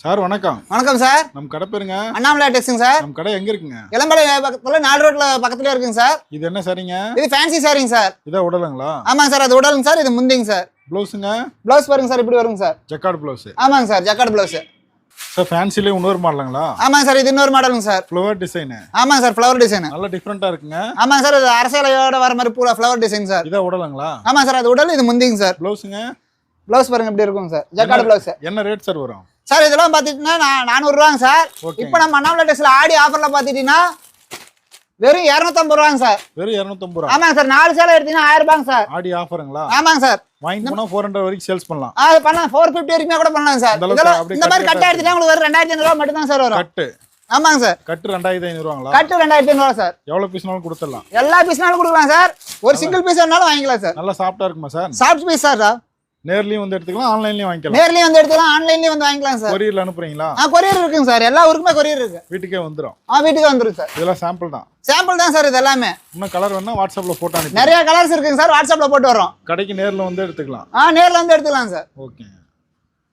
Sir வணக்கம். வணக்கம் sir. நம்ம கடை பேருங்க? அண்ணாமலை டெக்ஸுங்க சார். நம்ம கடை எங்க இருக்குங்க? இளம்பலை பக்கத்துல 4 ரோட்ல பக்கத்துலயே இருக்குங்க சார். இது என்ன சாரிங்க? இது ஃபேன்சி சாரிங்க சார். இத உடலுங்களா? ஆமாங்க சார், அது உடலுங்க சார். இது முந்திங்க சார். ப்ளவுஸ்ங்க? ப்ளவுஸ் பாருங்க சார், இப்படி வருங்க சார். Jacquard blouse. ஆமாங்க சார், ஜக்கார்ட் ப்ளவுஸ். சார் ஃபேன்சிலே இன்னொரு மாடலுங்களா? ஆமாங்க சார், இது இன்னொரு மாடலுங்க சார். Flower design. ஆமாங்க சார், ஃப்ளவர் டிசைன். நல்ல டிஃபரண்டா இருக்குங்க. ஆமாங்க சார், இது அரசலையோட வர மாதிரி பூரா ஃப்ளவர் டிசைன் சார். இத உடலுங்களா? ஆமாங்க சார், அது உடல், இது முந்திங்க சார். ப்ளவுஸ்ங்க? ப்ளவுஸ் பாருங்க இப்படி இருக்குங்க சார், ஜக்கார்ட் ப்ளவுஸ். என்ன ரேட் சார் வரும்? சார் இதெல்லாம் பாத்தீங்கன்னா 400 ரூபாங்க சார். இப்போ நம்ம அண்ணாமலை டெக்ஸ்ல ஆடி ஆஃபர்ல பாத்தீங்கன்னா வெறும் 250 ரூபாங்க சார். வெறும் 250 ரூபாய். ஆமாங்க சார், 4 சேலை எடுத்தீங்கன்னா 1000 ரூபாங்க சார். ஆடி ஆஃபருங்களா? ஆமாங்க சார். வாங்கி போனா 400 வரைக்கும் சேல்ஸ் பண்ணலாம். அது பண்ணலாம், 450 வரைக்கும் கூட பண்ணலாம் சார். இந்த மாதிரி கட்ட எடுத்தீங்கன்னா உங்களுக்கு வெறும் 2500 ரூபாய் மட்டும் தான் சார் வரும். கட்டு? ஆமாங்க சார். கட்டு 2500 ரூபாங்களா? கட்டு 2500 ரூபாய் சார். எவ்வளவு பீஸ்னாலும் கொடுத்துடலாம்? எல்லா பீஸ்னாலும் கொடுக்கலாம் சார். ஒரு சிங்கிள் பீஸ் வேணாலும் வாங்கிக்கலாம் சார். நல்லா சாஃப்ட்டா இருக்குமா சார்? Soft piece sir. நேர்லயும் வந்து எடுத்துக்கலாம், ஆன்லைன்லயும் வாங்கிக்கலாம். நேர்லயும் வந்து எடுத்துக்கலாம், ஆன்லைன்லயும் வந்து வாங்கிக்கலாம் சார். கொரியர்ல அனுப்புறீங்களா? கொரியர் இருக்குங்க சார். எல்லா ஊருக்குமே கொரியர் இருக்கு. வீட்டுக்கே வந்துரும்? வீட்டுக்கு வந்துரும் சார். இதெல்லாம் சாம்பிள் தான். சாம்பிள் தான் சார் இது எல்லாமே. இன்னும் கலர் வேணா வாட்ஸ்அப்ல போட்டோ அனுப்பி. நிறைய கலர்ஸ் இருக்குங்க சார், வாட்ஸ்அப்ல போட்டு வரோம். கடைக்கு நேர்ல வந்து எடுத்துக்கலாம். நேர்ல வந்து எடுத்துக்கலாம் சார். ஓகே.